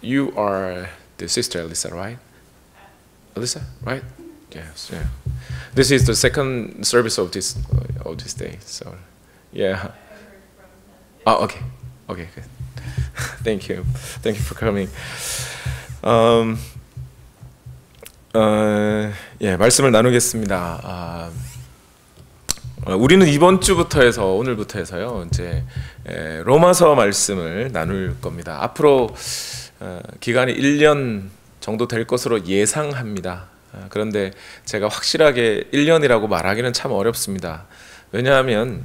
You are the sister Alyssa, right? Alyssa, right? Yes, yeah. This is the second service of this day. So, yeah. Oh, okay, okay, good. Thank you for coming. 예, 말씀을 나누겠습니다. 우리는 이번 주부터 해서 오늘부터 해서요, 이제 로마서 말씀을 나눌 겁니다. 앞으로 기간이 1년 정도 될 것으로 예상합니다. 그런데 제가 확실하게 1년이라고 말하기는 참 어렵습니다. 왜냐하면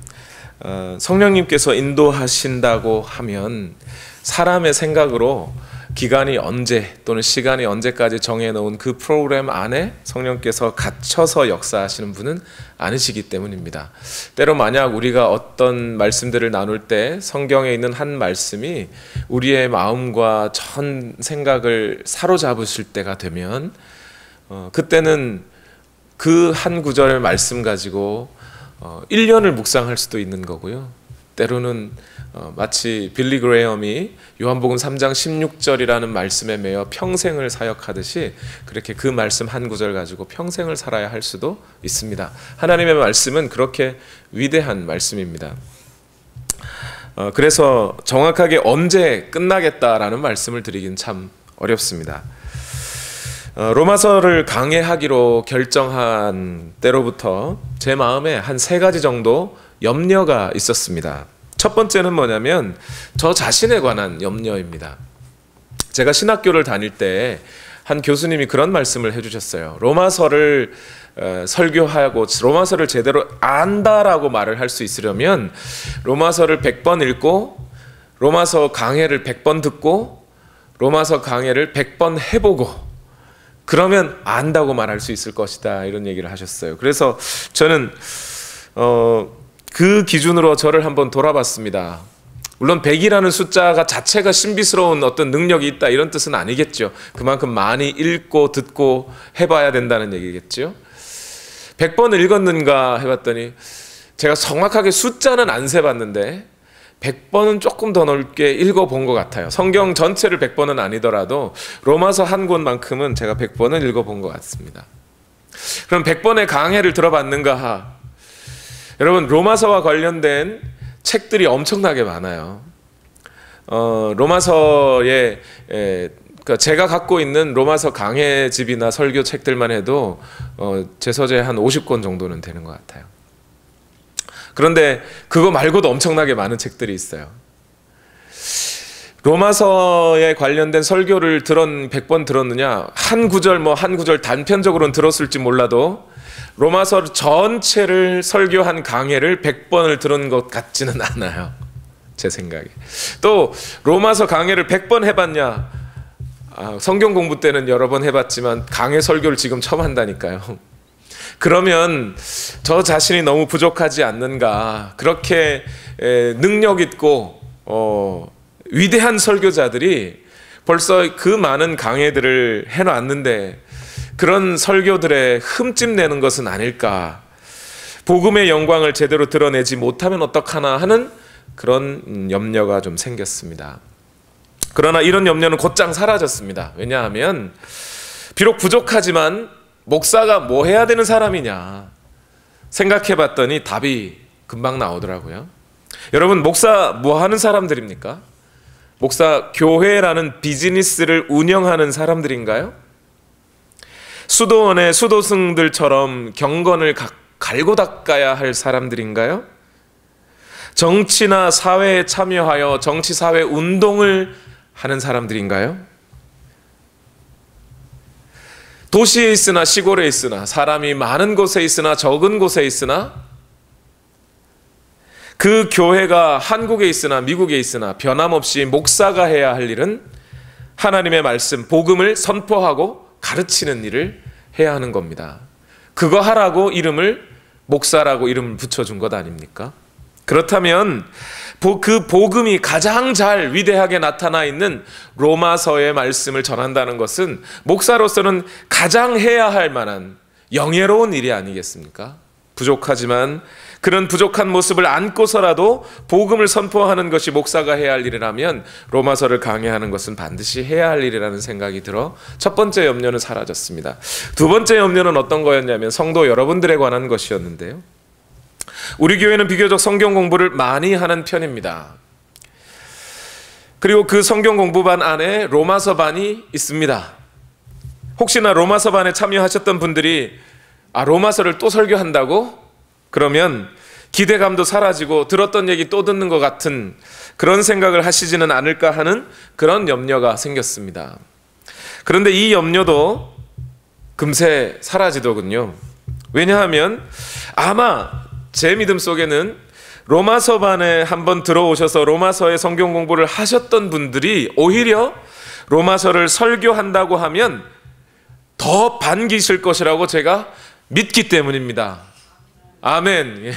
성령님께서 인도하신다고 하면 사람의 생각으로 기간이 언제 또는 시간이 언제까지 정해놓은 그 프로그램 안에 성령께서 갇혀서 역사하시는 분은 아니시기 때문입니다. 때로 만약 우리가 어떤 말씀들을 나눌 때 성경에 있는 한 말씀이 우리의 마음과 전 생각을 사로잡으실 때가 되면 그때는 그 한 구절의 말씀 가지고 1년을 묵상할 수도 있는 거고요. 때로는 마치 빌리 그레엄이 요한복음 3장 16절이라는 말씀에 매여 평생을 사역하듯이 그렇게 그 말씀 한 구절 가지고 평생을 살아야 할 수도 있습니다. 하나님의 말씀은 그렇게 위대한 말씀입니다. 그래서 정확하게 언제 끝나겠다라는 말씀을 드리긴 참 어렵습니다. 로마서를 강해하기로 결정한 때로부터 제 마음에 한 3가지 정도 염려가 있었습니다. 첫 번째는 뭐냐면 저 자신에 관한 염려입니다. 제가 신학교를 다닐 때 한 교수님이 그런 말씀을 해주셨어요. 로마서를 설교하고 로마서를 제대로 안다라고 말을 할 수 있으려면 로마서를 100번 읽고 로마서 강해를 100번 듣고 로마서 강해를 100번 해보고 그러면 안다고 말할 수 있을 것이다, 이런 얘기를 하셨어요. 그래서 저는 그 기준으로 저를 한번 돌아봤습니다. 물론 100이라는 숫자가 자체가 신비스러운 어떤 능력이 있다, 이런 뜻은 아니겠죠. 그만큼 많이 읽고 듣고 해봐야 된다는 얘기겠죠. 100번 읽었는가 해봤더니 제가 정확하게 숫자는 안 세봤는데 100번은 조금 더 넓게 읽어본 것 같아요. 성경 전체를 100번은 아니더라도 로마서 한 권만큼은 제가 100번은 읽어본 것 같습니다. 그럼 100번의 강해를 들어봤는가? 여러분, 로마서와 관련된 책들이 엄청나게 많아요. 로마서에 제가 갖고 있는 로마서 강해집이나 설교 책들만 해도 제 서재에 한 50권 정도는 되는 것 같아요. 그런데 그거 말고도 엄청나게 많은 책들이 있어요. 로마서에 관련된 설교를 100번 들었느냐, 한 구절 한 구절 단편적으로는 들었을지 몰라도 로마서 전체를 설교한 강해를 100번을 들은 것 같지는 않아요, 제 생각에. 또 로마서 강해를 100번 해봤냐? 성경 공부 때는 여러 번 해봤지만 강해 설교를 지금 처음 한다니까요. 그러면 저 자신이 너무 부족하지 않는가. 그렇게 능력 있고 위대한 설교자들이 벌써 그 많은 강해들을 해놨는데 그런 설교들에 흠집 내는 것은 아닐까. 복음의 영광을 제대로 드러내지 못하면 어떡하나 하는 그런 염려가 좀 생겼습니다. 그러나 이런 염려는 곧장 사라졌습니다. 왜냐하면 비록 부족하지만 목사가 뭐 해야 되는 사람이냐 생각해 봤더니 답이 금방 나오더라고요. 여러분, 목사 뭐 하는 사람들입니까? 목사 교회라는 비즈니스를 운영하는 사람들인가요? 수도원의 수도승들처럼 경건을 갈고 닦아야 할 사람들인가요? 정치나 사회에 참여하여 정치 사회 운동을 하는 사람들인가요? 도시에 있으나 시골에 있으나 사람이 많은 곳에 있으나 적은 곳에 있으나 그 교회가 한국에 있으나 미국에 있으나 변함없이 목사가 해야 할 일은 하나님의 말씀, 복음을 선포하고 가르치는 일을 해야 하는 겁니다. 그거 하라고 목사라고 이름을 붙여준 것 아닙니까? 그렇다면 그 복음이 가장 잘 위대하게 나타나 있는 로마서의 말씀을 전한다는 것은 목사로서는 가장 해야 할 만한 영예로운 일이 아니겠습니까? 부족하지만 그런 부족한 모습을 안고서라도 복음을 선포하는 것이 목사가 해야 할 일이라면 로마서를 강해하는 것은 반드시 해야 할 일이라는 생각이 들어 첫 번째 염려는 사라졌습니다. 두 번째 염려는 어떤 거였냐면 성도 여러분들에 관한 것이었는데요. 우리 교회는 비교적 성경 공부를 많이 하는 편입니다. 그리고 그 성경 공부반 안에 로마서 반이 있습니다. 혹시나 로마서 반에 참여하셨던 분들이 로마서를 또 설교한다고? 그러면 기대감도 사라지고 들었던 얘기 또 듣는 것 같은 그런 생각을 하시지는 않을까 하는 그런 염려가 생겼습니다. 그런데 이 염려도 금세 사라지더군요. 왜냐하면 아마 제 믿음 속에는 로마서 반에 한번 들어오셔서 로마서의 성경 공부를 하셨던 분들이 오히려 로마서를 설교한다고 하면 더 반기실 것이라고 제가 믿기 때문입니다. 아멘.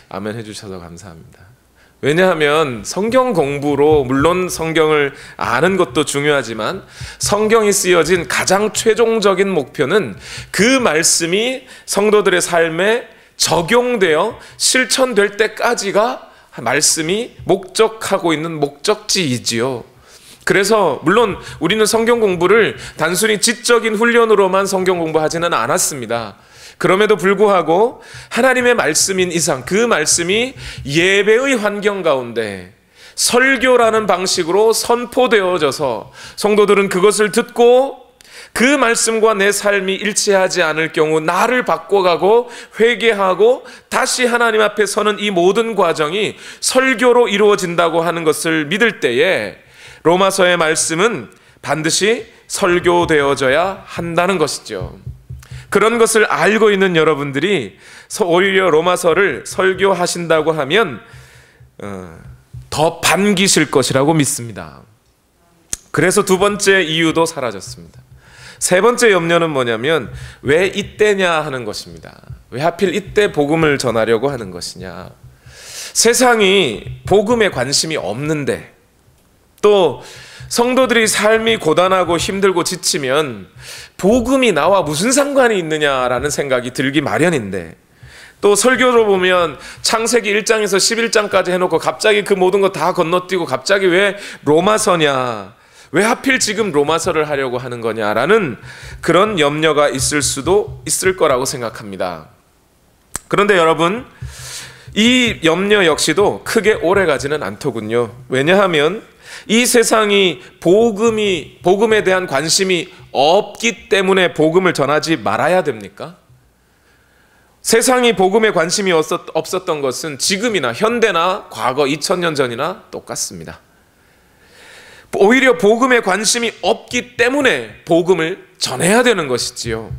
아멘 해주셔서 감사합니다. 왜냐하면 성경 공부로 물론 성경을 아는 것도 중요하지만 성경이 쓰여진 가장 최종적인 목표는 그 말씀이 성도들의 삶에 적용되어 실천될 때까지가 말씀이 목적하고 있는 목적지이지요. 그래서 물론 우리는 성경 공부를 단순히 지적인 훈련으로만 성경 공부하지는 않았습니다. 그럼에도 불구하고 하나님의 말씀인 이상 그 말씀이 예배의 환경 가운데 설교라는 방식으로 선포되어져서 성도들은 그것을 듣고 그 말씀과 내 삶이 일치하지 않을 경우 나를 바꿔가고 회개하고 다시 하나님 앞에 서는 이 모든 과정이 설교로 이루어진다고 하는 것을 믿을 때에 로마서의 말씀은 반드시 설교되어져야 한다는 것이죠. 그런 것을 알고 있는 여러분들이 오히려 로마서를 설교하신다고 하면 더 반기실 것이라고 믿습니다. 그래서 두 번째 이유도 사라졌습니다. 세 번째 염려는 뭐냐면 왜 이때냐 하는 것입니다. 왜 하필 이때 복음을 전하려고 하는 것이냐. 세상이 복음에 관심이 없는데 또 성도들이 삶이 고단하고 힘들고 지치면 복음이 나와 무슨 상관이 있느냐라는 생각이 들기 마련인데 또 설교로 보면 창세기 1장에서 11장까지 해놓고 갑자기 그 모든 거 다 건너뛰고 갑자기 왜 로마서냐, 왜 하필 지금 로마서를 하려고 하는 거냐라는 그런 염려가 있을 수도 있을 거라고 생각합니다. 그런데 여러분, 이 염려 역시도 크게 오래가지는 않더군요. 왜냐하면 이 세상이 복음에 대한 관심이 없기 때문에 복음을 전하지 말아야 됩니까? 세상이 복음에 관심이 없었던 것은 지금이나 현대나 과거 2000년 전이나 똑같습니다. 오히려 복음에 관심이 없기 때문에 복음을 전해야 되는 것이지요.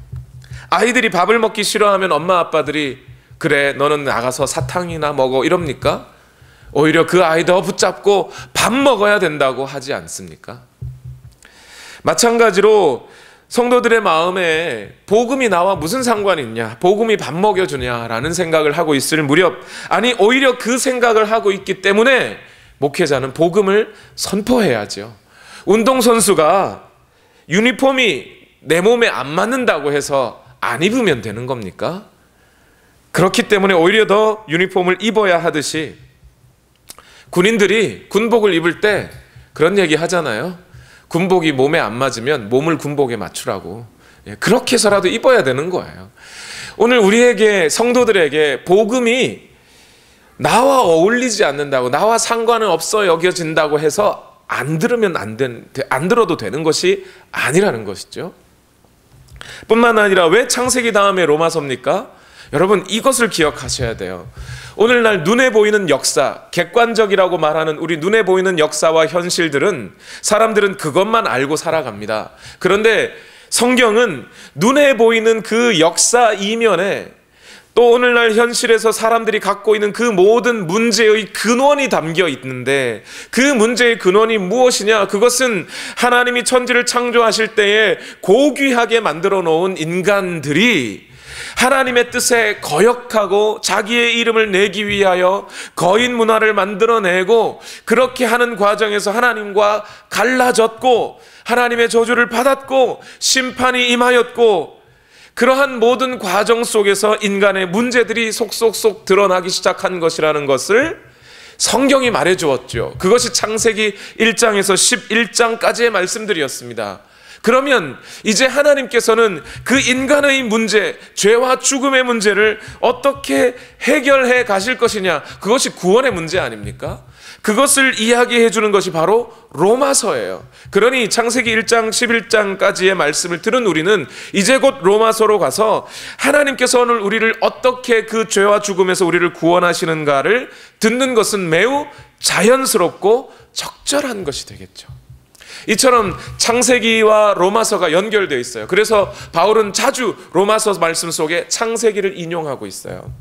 아이들이 밥을 먹기 싫어하면 엄마 아빠들이 그래 너는 나가서 사탕이나 먹어 이럽니까? 오히려 그 아이 더 붙잡고 밥 먹어야 된다고 하지 않습니까? 마찬가지로 성도들의 마음에 복음이 나와 무슨 상관이 있냐, 복음이 밥 먹여주냐라는 생각을 하고 있을 무렵, 아니 오히려 그 생각을 하고 있기 때문에 목회자는 복음을 선포해야죠. 운동선수가 유니폼이 내 몸에 안 맞는다고 해서 안 입으면 되는 겁니까? 그렇기 때문에 오히려 더 유니폼을 입어야 하듯이 군인들이 군복을 입을 때 그런 얘기 하잖아요. 군복이 몸에 안 맞으면 몸을 군복에 맞추라고. 그렇게 해서라도 입어야 되는 거예요. 오늘 우리에게 성도들에게 복음이 나와 어울리지 않는다고, 나와 상관은 없어 여겨진다고 해서 안 들어도 되는 것이 아니라는 것이죠. 뿐만 아니라 왜 창세기 다음에 로마서입니까? 여러분 이것을 기억하셔야 돼요. 오늘날 눈에 보이는 역사, 객관적이라고 말하는 우리 눈에 보이는 역사와 현실들은 사람들은 그것만 알고 살아갑니다. 그런데 성경은 눈에 보이는 그 역사 이면에 또 오늘날 현실에서 사람들이 갖고 있는 그 모든 문제의 근원이 담겨 있는데 그 문제의 근원이 무엇이냐? 그것은 하나님이 천지를 창조하실 때에 고귀하게 만들어 놓은 인간들이 하나님의 뜻에 거역하고 자기의 이름을 내기 위하여 거인 문화를 만들어내고 그렇게 하는 과정에서 하나님과 갈라졌고 하나님의 저주를 받았고 심판이 임하였고 그러한 모든 과정 속에서 인간의 문제들이 속속속 드러나기 시작한 것이라는 것을 성경이 말해 주었죠. 그것이 창세기 1장에서 11장까지의 말씀들이었습니다. 그러면 이제 하나님께서는 그 인간의 문제, 죄와 죽음의 문제를 어떻게 해결해 가실 것이냐, 그것이 구원의 문제 아닙니까? 그것을 이야기해 주는 것이 바로 로마서예요. 그러니 창세기 1장 11장까지의 말씀을 들은 우리는 이제 곧 로마서로 가서 하나님께서 오늘 우리를 어떻게 그 죄와 죽음에서 우리를 구원하시는가를 듣는 것은 매우 자연스럽고 적절한 것이 되겠죠. 이처럼 창세기와 로마서가 연결되어 있어요. 그래서 바울은 자주 로마서 말씀 속에 창세기를 인용하고 있어요.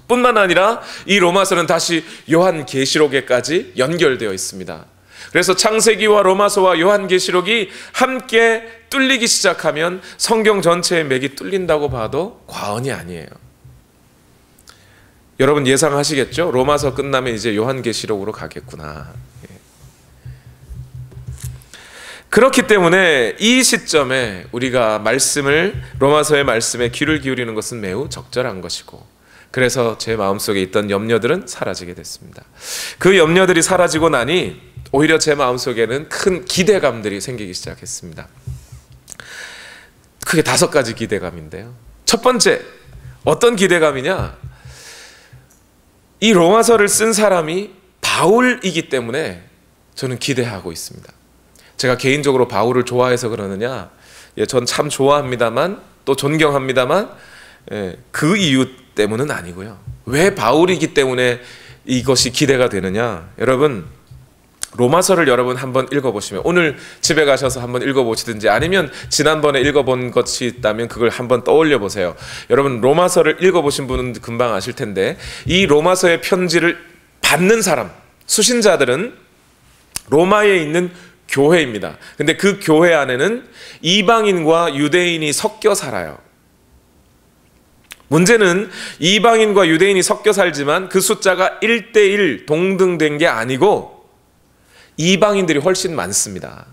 뿐만 아니라 이 로마서는 다시 요한계시록에까지 연결되어 있습니다. 그래서 창세기와 로마서와 요한계시록이 함께 뚫리기 시작하면 성경 전체의 맥이 뚫린다고 봐도 과언이 아니에요. 여러분 예상하시겠죠? 로마서 끝나면 이제 요한계시록으로 가겠구나. 그렇기 때문에 이 시점에 우리가 로마서의 말씀에 귀를 기울이는 것은 매우 적절한 것이고, 그래서 제 마음속에 있던 염려들은 사라지게 됐습니다. 그 염려들이 사라지고 나니 오히려 제 마음속에는 큰 기대감들이 생기기 시작했습니다. 크게 5가지 기대감인데요. 첫 번째, 어떤 기대감이냐? 이 로마서를 쓴 사람이 바울이기 때문에 저는 기대하고 있습니다. 제가 개인적으로 바울을 좋아해서 그러느냐? 전 참 좋아합니다만, 또 존경합니다만, 그 이유 때문은 아니고요. 왜 바울이기 때문에 이것이 기대가 되느냐? 여러분, 로마서를 여러분 한번 읽어보시면, 오늘 집에 가셔서 한번 읽어보시든지 아니면 지난번에 읽어본 것이 있다면 그걸 한번 떠올려 보세요. 여러분, 로마서를 읽어보신 분은 금방 아실 텐데, 이 로마서의 편지를 받는 사람, 수신자들은 로마에 있는 교회입니다. 근데 그 교회 안에는 이방인과 유대인이 섞여 살아요. 문제는 이방인과 유대인이 섞여 살지만 그 숫자가 1대1 동등된 게 아니고 이방인들이 훨씬 많습니다.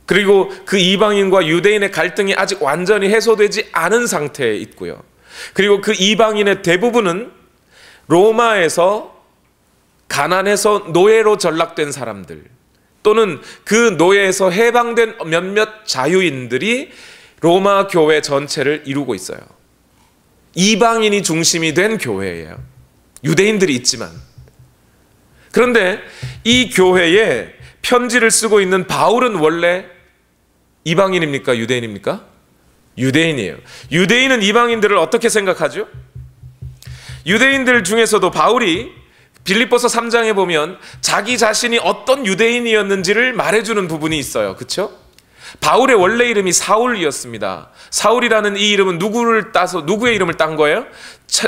그리고 그 이방인과 유대인의 갈등이 아직 완전히 해소되지 않은 상태에 있고요. 그리고 그 이방인의 대부분은 로마에서 가난해서 노예로 전락된 사람들, 또는 그 노예에서 해방된 몇몇 자유인들이 로마 교회 전체를 이루고 있어요. 이방인이 중심이 된 교회예요. 유대인들이 있지만. 그런데 이 교회에 편지를 쓰고 있는 바울은 원래 이방인입니까? 유대인입니까? 유대인이에요. 유대인은 이방인들을 어떻게 생각하죠? 유대인들 중에서도 바울이 빌립보서 3장에 보면 자기 자신이 어떤 유대인이었는지를 말해주는 부분이 있어요. 그렇죠? 바울의 원래 이름이 사울이었습니다. 사울이라는 이 이름은 누구의 이름을 딴 거예요?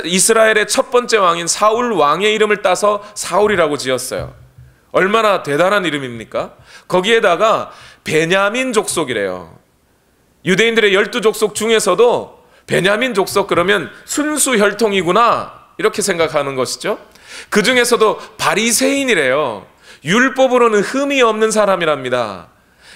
이스라엘의 첫 번째 왕인 사울 왕의 이름을 따서 사울이라고 지었어요. 얼마나 대단한 이름입니까? 거기에다가 베냐민 족속이래요. 유대인들의 12족속 중에서도 베냐민 족속 그러면 순수 혈통이구나, 이렇게 생각하는 것이죠. 그 중에서도 바리새인이래요. 율법으로는 흠이 없는 사람이랍니다.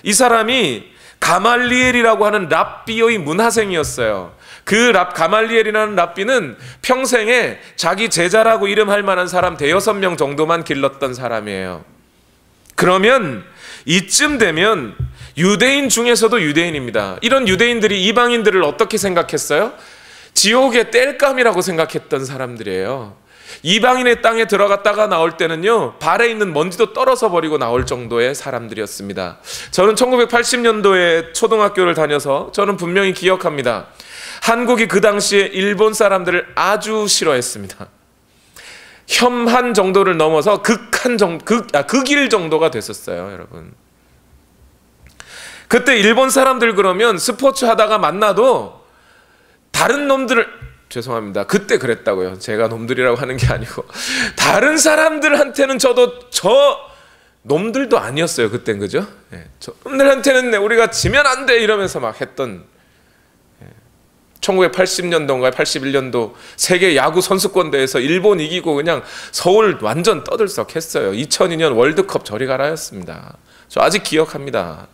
이 사람이 가말리엘이라고 하는 랍비의 문하생이었어요. 그 가말리엘이라는 랍비는 평생에 자기 제자라고 이름할 만한 사람 5-6명 정도만 길렀던 사람이에요. 그러면 이쯤 되면 유대인 중에서도 유대인입니다. 이런 유대인들이 이방인들을 어떻게 생각했어요? 지옥의 땔감이라고 생각했던 사람들이에요. 이방인의 땅에 들어갔다가 나올 때는요, 발에 있는 먼지도 떨어서 버리고 나올 정도의 사람들이었습니다. 저는 1980년도에 초등학교를 다녀서 저는 분명히 기억합니다. 한국이 그 당시에 일본 사람들을 아주 싫어했습니다. 혐한 정도를 넘어서 극일 정도가 됐었어요, 여러분. 그때 일본 사람들 그러면 스포츠 하다가 만나도 다른 놈들을, 죄송합니다, 그때 그랬다고요. 제가 놈들이라고 하는 게 아니고 다른 사람들한테는 저 놈들도 아니었어요 그땐. 그죠? 저 놈들한테는 우리가 지면 안 돼 이러면서 막 했던, 1980년도인가 81년도 세계 야구 선수권 대회에서 일본 이기고 그냥 서울 완전 떠들썩했어요. 2002년 월드컵 저리 가라였습니다. 저 아직 기억합니다.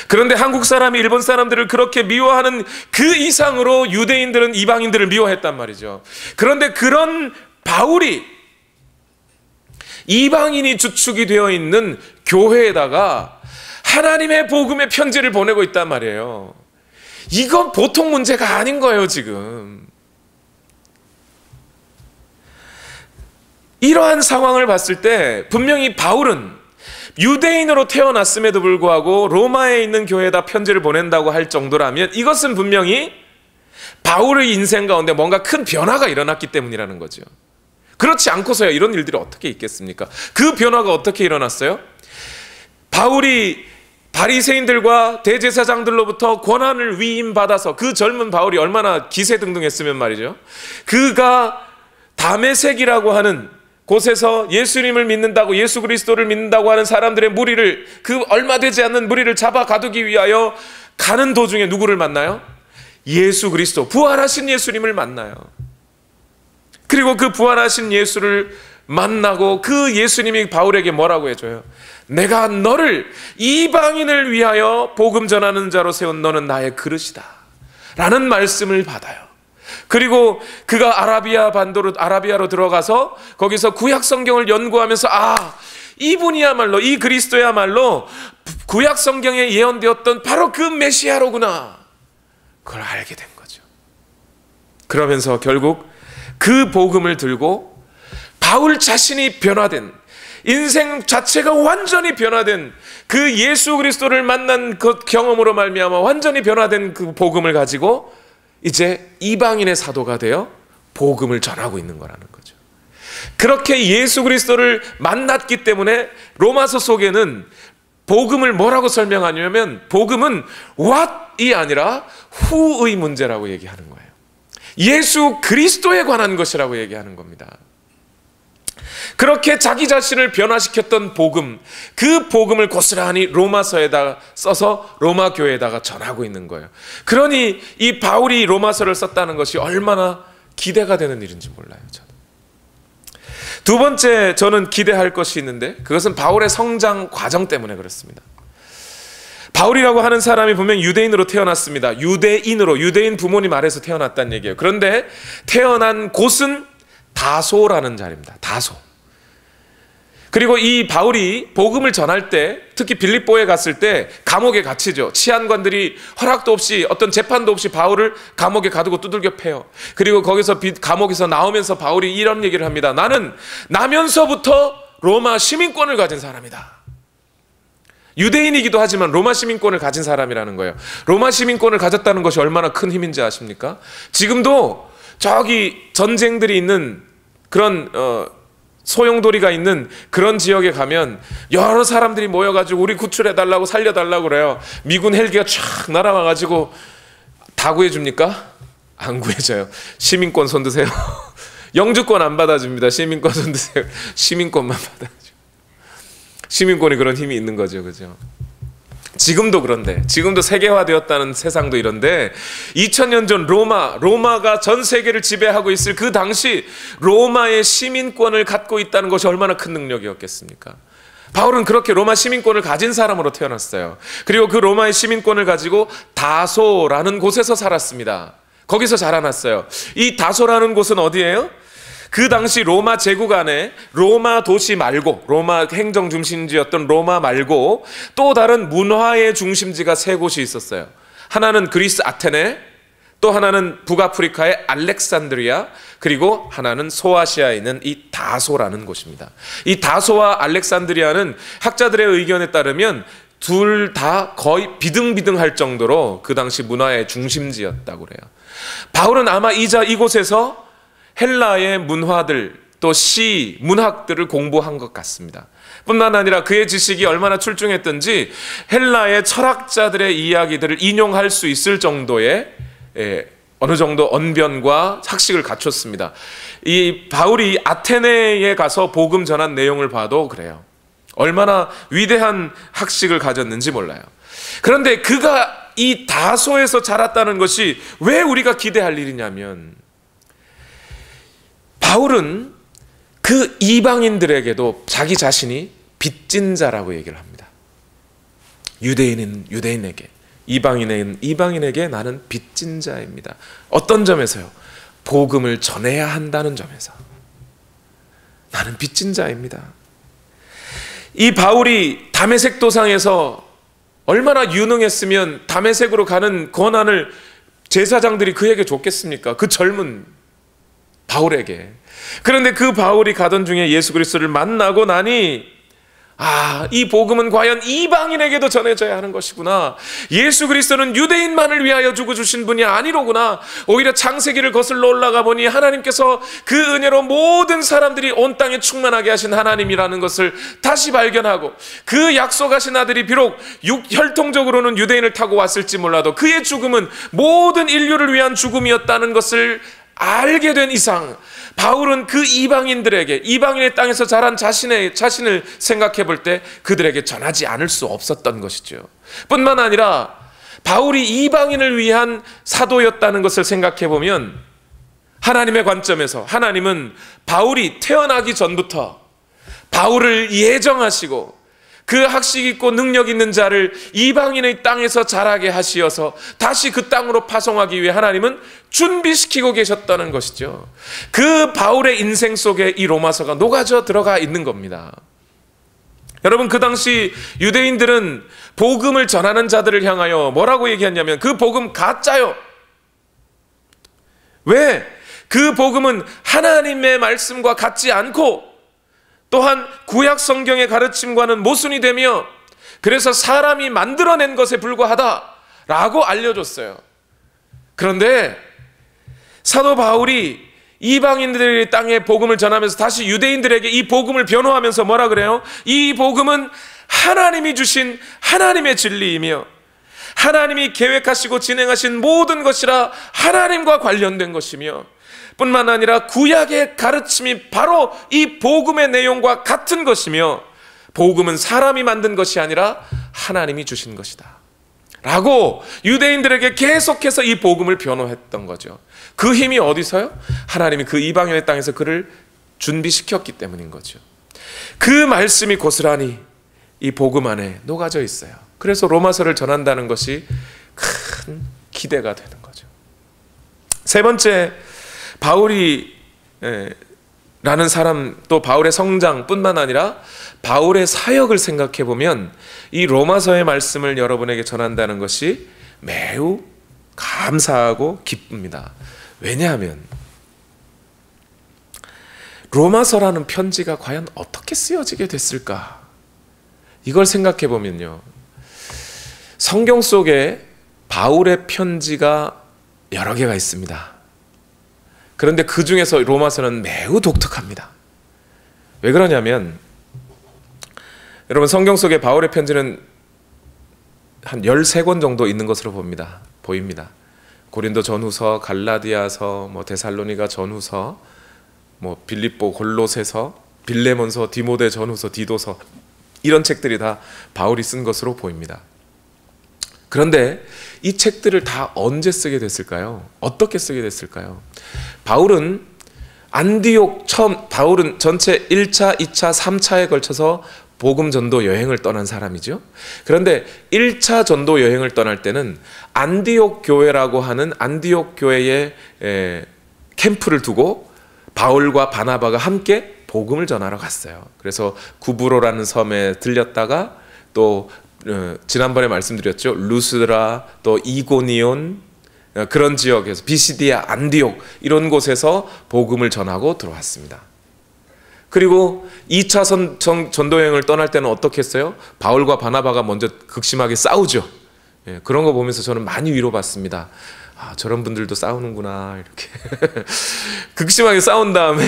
그런데 한국 사람이 일본 사람들을 그렇게 미워하는 그 이상으로 유대인들은 이방인들을 미워했단 말이죠. 그런데 그런 바울이 이방인이 주축이 되어 있는 교회에다가 하나님의 복음의 편지를 보내고 있단 말이에요. 이건 보통 문제가 아닌 거예요, 지금. 이러한 상황을 봤을 때 분명히 바울은 유대인으로 태어났음에도 불구하고 로마에 있는 교회에다 편지를 보낸다고 할 정도라면 이것은 분명히 바울의 인생 가운데 뭔가 큰 변화가 일어났기 때문이라는 거죠. 그렇지 않고서야 이런 일들이 어떻게 있겠습니까? 그 변화가 어떻게 일어났어요? 바울이 바리새인들과 대제사장들로부터 권한을 위임받아서, 그 젊은 바울이 얼마나 기세등등했으면 말이죠, 그가 다메섹이라고 하는 곳에서 예수님을 믿는다고, 예수 그리스도를 믿는다고 하는 사람들의 무리를, 그 얼마 되지 않는 무리를 잡아 가두기 위하여 가는 도중에 누구를 만나요? 예수 그리스도, 부활하신 예수님을 만나요. 그리고 그 부활하신 예수를 만나고 그 예수님이 바울에게 뭐라고 해줘요? 내가 너를 이방인을 위하여 복음 전하는 자로 세운 너는 나의 그릇이다 라는 말씀을 받아요. 그리고 그가 아라비아로 들어가서 거기서 구약 성경을 연구하면서, 이분이야말로, 이 그리스도야말로 구약 성경에 예언되었던 바로 그 메시아로구나, 그걸 알게 된 거죠. 그러면서 결국 그 복음을 들고 바울 자신이 변화된, 인생 자체가 완전히 변화된, 그 예수 그리스도를 만난 그 경험으로 말미암아 완전히 변화된 그 복음을 가지고 이제 이방인의 사도가 되어 복음을 전하고 있는 거라는 거죠. 그렇게 예수 그리스도를 만났기 때문에 로마서 속에는 복음을 뭐라고 설명하냐면, 복음은 what이 아니라 who의 문제라고 얘기하는 거예요. 예수 그리스도에 관한 것이라고 얘기하는 겁니다. 그렇게 자기 자신을 변화시켰던 복음, 그 복음을 고스란히 로마서에다가 써서 로마 교회에다가 전하고 있는 거예요. 그러니 이 바울이 로마서를 썼다는 것이 얼마나 기대가 되는 일인지 몰라요, 저는. 두 번째, 저는 기대할 것이 있는데 그것은 바울의 성장 과정 때문에 그렇습니다. 바울이라고 하는 사람이 분명 유대인으로 태어났습니다. 유대인 부모님 아래서 태어났다는 얘기예요. 그런데 태어난 곳은 다소라는 자리입니다. 다소. 그리고 이 바울이 복음을 전할 때, 특히 빌립보에 갔을 때 감옥에 갇히죠. 치안관들이 허락도 없이, 어떤 재판도 없이 바울을 감옥에 가두고 두들겨 패요. 그리고 거기서 감옥에서 나오면서 바울이 이런 얘기를 합니다. 나는 나면서부터 로마 시민권을 가진 사람이다. 유대인이기도 하지만 로마 시민권을 가진 사람이라는 거예요. 로마 시민권을 가졌다는 것이 얼마나 큰 힘인지 아십니까? 지금도 저기 전쟁들이 있는 그런 소용돌이가 있는 그런 지역에 가면 여러 사람들이 모여가지고 우리 구출해달라고, 살려달라고 그래요. 미군 헬기가 쫙 날아와가지고 다 구해줍니까? 안 구해줘요. 시민권 손드세요. 영주권 안 받아줍니다. 시민권 손드세요. 시민권만 받아줘. 시민권이 그런 힘이 있는 거죠, 그죠? 지금도 그런데, 지금도 세계화되었다는 세상도 이런데 2000년 전 로마가 전 세계를 지배하고 있을 그 당시 로마의 시민권을 갖고 있다는 것이 얼마나 큰 능력이었겠습니까? 바울은 그렇게 로마 시민권을 가진 사람으로 태어났어요. 그리고 그 로마의 시민권을 가지고 다소라는 곳에서 살았습니다. 거기서 자라났어요. 이 다소라는 곳은 어디예요? 그 당시 로마 제국 안에 로마 도시 말고, 로마 행정 중심지였던 로마 말고 또 다른 문화의 중심지가 세 곳이 있었어요. 하나는 그리스 아테네, 또 하나는 북아프리카의 알렉산드리아, 그리고 하나는 소아시아에 있는 이 다소라는 곳입니다. 이 다소와 알렉산드리아는 학자들의 의견에 따르면 둘 다 거의 비등비등할 정도로 그 당시 문화의 중심지였다고 그래요. 바울은 아마 이곳에서 헬라의 문화들, 또 시, 문학들을 공부한 것 같습니다. 뿐만 아니라 그의 지식이 얼마나 출중했던지 헬라의 철학자들의 이야기들을 인용할 수 있을 정도의 어느 정도 언변과 학식을 갖췄습니다. 이 바울이 아테네에 가서 복음 전한 내용을 봐도 그래요. 얼마나 위대한 학식을 가졌는지 몰라요. 그런데 그가 이 다소에서 자랐다는 것이 왜 우리가 기대할 일이냐면, 바울은 그 이방인들에게도 자기 자신이 빚진 자라고 얘기를 합니다. 유대인은 유대인에게, 이방인은 이방인에게 나는 빚진 자입니다. 어떤 점에서요? 복음을 전해야 한다는 점에서 나는 빚진 자입니다. 이 바울이 다메섹 도상에서 얼마나 유능했으면 다메섹으로 가는 권한을 제사장들이 그에게 줬겠습니까? 그 젊은 바울에게. 그런데 그 바울이 가던 중에 예수 그리스도를 만나고 나니 이 복음은 과연 이방인에게도 전해져야 하는 것이구나. 예수 그리스도는 유대인만을 위하여 죽어주신 분이 아니로구나. 오히려 창세기를 거슬러 올라가 보니 하나님께서 그 은혜로 모든 사람들이 온 땅에 충만하게 하신 하나님이라는 것을 다시 발견하고, 그 약속하신 아들이 비록 혈통적으로는 유대인을 타고 왔을지 몰라도 그의 죽음은 모든 인류를 위한 죽음이었다는 것을 알게 된 이상, 바울은 그 이방인들에게, 이방인의 땅에서 자란 자신을 생각해 볼 때 그들에게 전하지 않을 수 없었던 것이죠. 뿐만 아니라 바울이 이방인을 위한 사도였다는 것을 생각해 보면, 하나님의 관점에서 하나님은 바울이 태어나기 전부터 바울을 예정하시고 그 학식 있고 능력 있는 자를 이방인의 땅에서 자라게 하시어서 다시 그 땅으로 파송하기 위해 하나님은 준비시키고 계셨다는 것이죠. 그 바울의 인생 속에 이 로마서가 녹아져 들어가 있는 겁니다. 여러분, 그 당시 유대인들은 복음을 전하는 자들을 향하여 뭐라고 얘기했냐면, 그 복음 가짜요. 왜? 그 복음은 하나님의 말씀과 같지 않고 또한 구약 성경의 가르침과는 모순이 되며 그래서 사람이 만들어낸 것에 불과하다라고 알려줬어요. 그런데 사도 바울이 이방인들의 땅에 복음을 전하면서 다시 유대인들에게 이 복음을 변호하면서 뭐라 그래요? 이 복음은 하나님이 주신 하나님의 진리이며 하나님이 계획하시고 진행하신 모든 것이라 하나님과 관련된 것이며, 뿐만 아니라 구약의 가르침이 바로 이 복음의 내용과 같은 것이며, 복음은 사람이 만든 것이 아니라 하나님이 주신 것이다 라고 유대인들에게 계속해서 이 복음을 변호했던 거죠. 그 힘이 어디서요? 하나님이 그 이방인의 땅에서 그를 준비시켰기 때문인 거죠. 그 말씀이 고스란히 이 복음 안에 녹아져 있어요. 그래서 로마서를 전한다는 것이 큰 기대가 되는 거죠. 세 번째, 바울이 라는 사람, 또 바울의 성장뿐만 아니라 바울의 사역을 생각해 보면 이 로마서의 말씀을 여러분에게 전한다는 것이 매우 감사하고 기쁩니다. 왜냐하면 로마서라는 편지가 과연 어떻게 쓰여지게 됐을까? 이걸 생각해 보면요, 성경 속에 바울의 편지가 여러 개가 있습니다. 그런데 그 중에서 로마서는 매우 독특합니다. 왜 그러냐면, 여러분, 성경 속에 바울의 편지는 한 13권 정도 있는 것으로 보입니다. 고린도 전후서, 갈라디아서, 데살로니가 전후서, 빌립보, 골로새서, 빌레몬서, 디모데 전후서, 디도서, 이런 책들이 다 바울이 쓴 것으로 보입니다. 그런데 이 책들을 다 언제 쓰게 됐을까요? 어떻게 쓰게 됐을까요? 바울은 바울은 전체 1차, 2차, 3차에 걸쳐서 복음 전도 여행을 떠난 사람이죠. 그런데 1차 전도 여행을 떠날 때는 안디옥 교회라고 하는 안디옥 교회에 캠프를 두고 바울과 바나바가 함께 복음을 전하러 갔어요. 그래서 구브로라는 섬에 들렸다가 또 지난번에 말씀드렸죠. 루스드라, 또 이고니온, 그런 지역에서 비시디아, 안디옥 이런 곳에서 복음을 전하고 들어왔습니다. 그리고 2차 전도여행을 떠날 때는 어떻게 했어요? 바울과 바나바가 먼저 극심하게 싸우죠. 그런 거 보면서 저는 많이 위로받습니다. 저런 분들도 싸우는구나 이렇게. 극심하게 싸운 다음에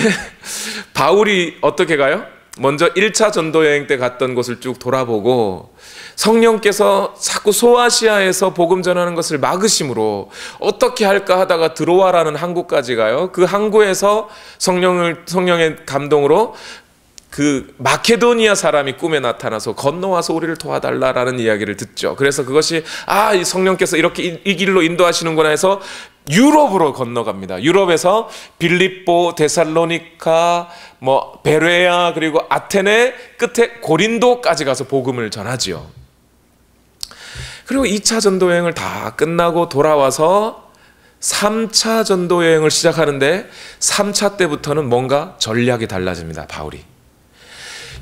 바울이 어떻게 가요? 먼저 1차 전도여행 때 갔던 곳을 쭉 돌아보고 성령께서 자꾸 소아시아에서 복음 전하는 것을 막으심으로 어떻게 할까 하다가 드로아라는 항구까지 가요. 그 항구에서 성령의 감동으로 그 마케도니아 사람이 꿈에 나타나서 건너와서 우리를 도와달라라는 이야기를 듣죠. 그래서 그것이 이 성령께서 이렇게 이 길로 인도하시는구나 해서 유럽으로 건너갑니다. 유럽에서 빌립보, 데살로니카, 베레아, 그리고 아테네, 끝에 고린도까지 가서 복음을 전하지요. 그리고 2차 전도 여행을 다 끝나고 돌아와서 3차 전도 여행을 시작하는데 3차 때부터는 뭔가 전략이 달라집니다. 바울이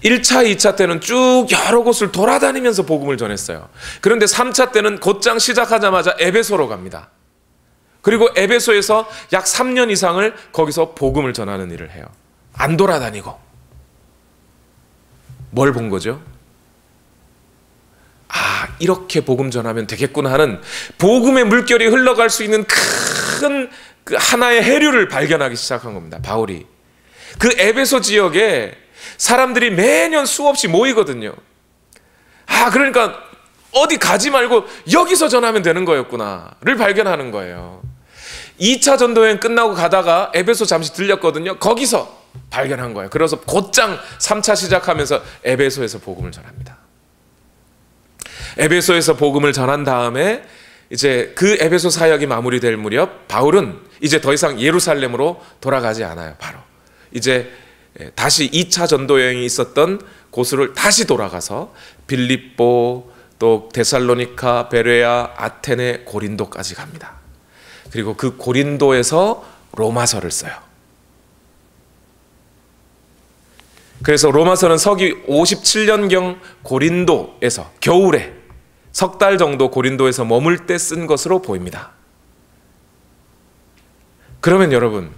1차, 2차 때는 쭉 여러 곳을 돌아다니면서 복음을 전했어요. 그런데 3차 때는 곧장 시작하자마자 에베소로 갑니다. 그리고 에베소에서 약 3년 이상을 거기서 복음을 전하는 일을 해요. 안 돌아다니고. 뭘 본 거죠? 아, 이렇게 복음 전하면 되겠구나 하는 복음의 물결이 흘러갈 수 있는 큰 그 하나의 해류를 발견하기 시작한 겁니다. 바울이. 그 에베소 지역에 사람들이 매년 수없이 모이거든요. 아, 그러니까 어디 가지 말고 여기서 전하면 되는 거였구나를 발견하는 거예요. 2차 전도여행 끝나고 가다가 에베소 잠시 들렸거든요. 거기서 발견한 거예요. 그래서 곧장 3차 시작하면서 에베소에서 복음을 전합니다. 에베소에서 복음을 전한 다음에 이제 그 에베소 사역이 마무리될 무렵 바울은 이제 더 이상 예루살렘으로 돌아가지 않아요. 바로 이제 다시 2차 전도 여행이 있었던 곳으로 다시 돌아가서 빌립보, 또 데살로니카, 베레아, 아테네, 고린도까지 갑니다. 그리고 그 고린도에서 로마서를 써요. 그래서 로마서는 서기 57년경 고린도에서 겨울에 석 달 정도 고린도에서 머물 때 쓴 것으로 보입니다. 그러면 여러분,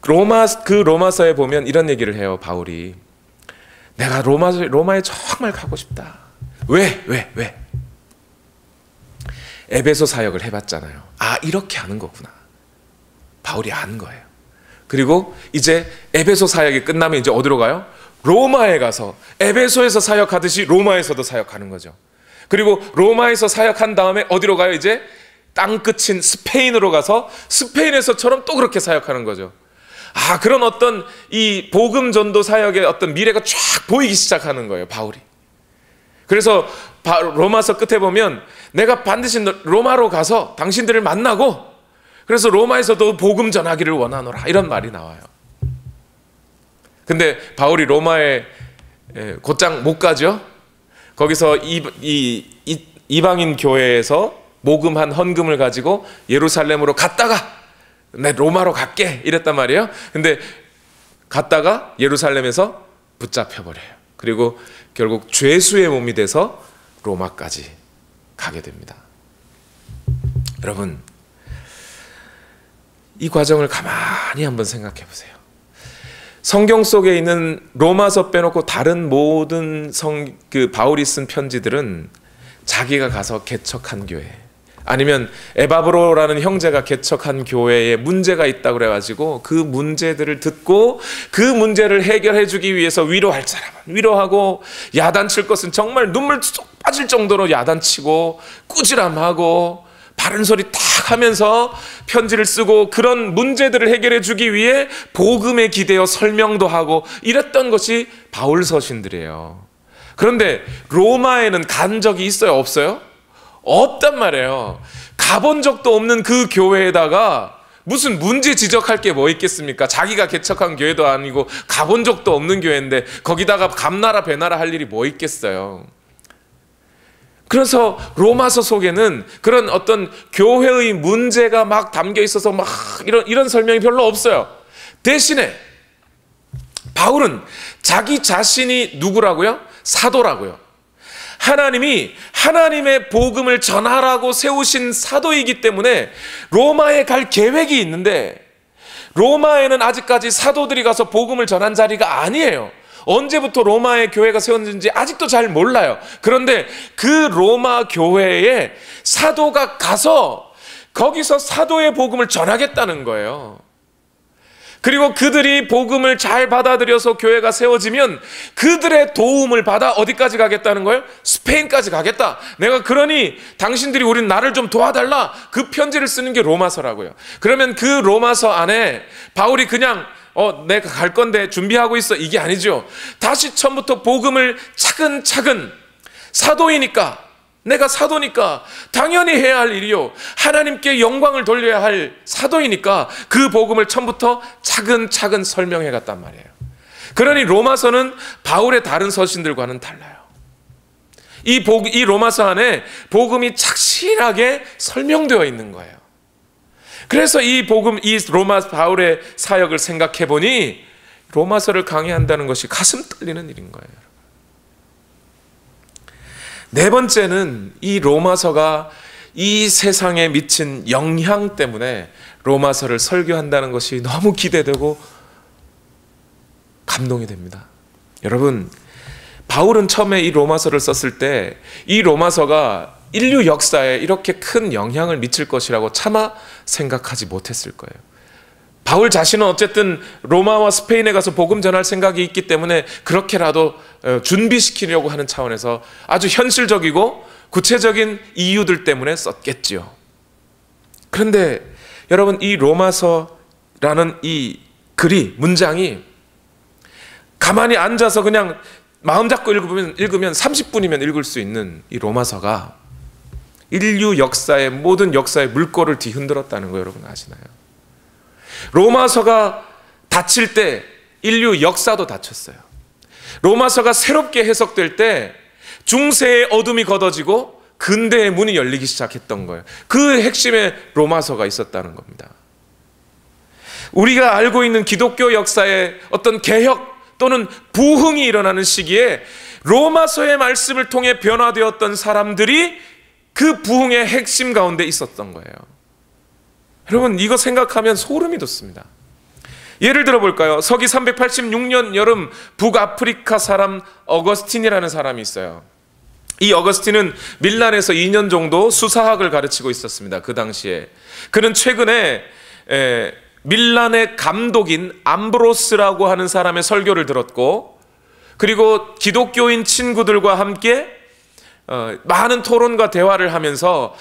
로마서에 보면 이런 얘기를 해요. 바울이 내가 로마에 정말 가고 싶다. 왜? 에베소 사역을 해봤잖아요. 아, 이렇게 하는 거구나. 바울이 아는 거예요. 그리고 이제 에베소 사역이 끝나면 이제 어디로 가요? 로마에 가서 에베소에서 사역하듯이 로마에서도 사역하는 거죠. 그리고 로마에서 사역한 다음에 어디로 가요? 이제 땅끝인 스페인으로 가서 스페인에서처럼 또 그렇게 사역하는 거죠. 아, 그런 어떤 이 복음 전도 사역의 어떤 미래가 쫙 보이기 시작하는 거예요, 바울이. 그래서 로마서 끝에 보면 내가 반드시 로마로 가서 당신들을 만나고 그래서 로마에서도 복음 전하기를 원하노라, 이런 말이 나와요. 근데 바울이 로마에 곧장 못 가죠. 거기서 이방인 교회에서 모금한 헌금을 가지고 예루살렘으로 갔다가 내 로마로 갈게 이랬단 말이에요. 근데 갔다가 예루살렘에서 붙잡혀버려요. 그리고 결국 죄수의 몸이 돼서 로마까지 가게 됩니다. 여러분, 이 과정을 가만히 한번 생각해 보세요. 성경 속에 있는 로마서 빼놓고 다른 모든 바울이 쓴 편지들은 자기가 가서 개척한 교회, 아니면 에바브로라는 형제가 개척한 교회에 문제가 있다고 그래가지고 그 문제들을 듣고 그 문제를 해결해 주기 위해서 위로할 사람은 위로하고, 야단칠 것은 정말 눈물 쏙 빠질 정도로 야단치고 꾸지람하고 바른 소리 탁 하면서 편지를 쓰고, 그런 문제들을 해결해 주기 위해 복음에 기대어 설명도 하고 이랬던 것이 바울 서신들이에요. 그런데 로마에는 간 적이 있어요? 없어요? 없단 말이에요. 가본 적도 없는 그 교회에다가 무슨 문제 지적할 게 뭐 있겠습니까? 자기가 개척한 교회도 아니고 가본 적도 없는 교회인데 거기다가 감나라 배나라 할 일이 뭐 있겠어요? 그래서 로마서 속에는 그런 어떤 교회의 문제가 막 담겨 있어서 막 이런 설명이 별로 없어요. 대신에 바울은 자기 자신이 누구라고요? 사도라고요. 하나님이 하나님의 복음을 전하라고 세우신 사도이기 때문에 로마에 갈 계획이 있는데, 로마에는 아직까지 사도들이 가서 복음을 전한 자리가 아니에요. 언제부터 로마의 교회가 세웠는지 아직도 잘 몰라요. 그런데 그 로마 교회에 사도가 가서 거기서 사도의 복음을 전하겠다는 거예요. 그리고 그들이 복음을 잘 받아들여서 교회가 세워지면 그들의 도움을 받아 어디까지 가겠다는 거예요? 스페인까지 가겠다. 내가 그러니 당신들이 나를 좀 도와달라. 그 편지를 쓰는 게 로마서라고요. 그러면 그 로마서 안에 바울이 그냥 내가 갈 건데 준비하고 있어, 이게 아니죠. 다시 처음부터 복음을 차근차근, 사도이니까, 내가 사도니까 당연히 해야 할 일이요, 하나님께 영광을 돌려야 할 사도이니까 그 복음을 처음부터 차근차근 설명해 갔단 말이에요. 그러니 로마서는 바울의 다른 서신들과는 달라요. 이 로마서 안에 복음이 착실하게 설명되어 있는 거예요. 그래서 이 로마 바울의 사역을 생각해 보니 로마서를 강의한다는 것이 가슴 떨리는 일인 거예요. 네 번째는 이 로마서가 이 세상에 미친 영향 때문에 로마서를 설교한다는 것이 너무 기대되고 감동이 됩니다. 여러분, 바울은 처음에 이 로마서를 썼을 때 이 로마서가 인류 역사에 이렇게 큰 영향을 미칠 것이라고 차마 생각하지 못했을 거예요. 바울 자신은 어쨌든 로마와 스페인에 가서 복음 전할 생각이 있기 때문에 그렇게라도 준비시키려고 하는 차원에서 아주 현실적이고 구체적인 이유들 때문에 썼겠지요. 그런데 여러분, 이 로마서라는 이 글이, 문장이 가만히 앉아서 그냥 마음 잡고 읽으면 30분이면 읽을 수 있는 이 로마서가 인류 역사의 모든 역사의 물꼬를 뒤흔들었다는 거 여러분 아시나요? 로마서가 닫힐 때 인류 역사도 닫혔어요. 로마서가 새롭게 해석될 때 중세의 어둠이 걷어지고 근대의 문이 열리기 시작했던 거예요. 그 핵심에 로마서가 있었다는 겁니다. 우리가 알고 있는 기독교 역사의 어떤 개혁 또는 부흥이 일어나는 시기에 로마서의 말씀을 통해 변화되었던 사람들이 그 부흥의 핵심 가운데 있었던 거예요. 여러분, 이거 생각하면 소름이 돋습니다. 예를 들어 볼까요? 서기 386년 여름 북아프리카 사람 어거스틴이라는 사람이 있어요. 이 어거스틴은 밀란에서 2년 정도 수사학을 가르치고 있었습니다. 그 당시에. 그는 최근에 밀란의 감독인 암브로스라고 하는 사람의 설교를 들었고, 그리고 기독교인 친구들과 함께 많은 토론과 대화를 하면서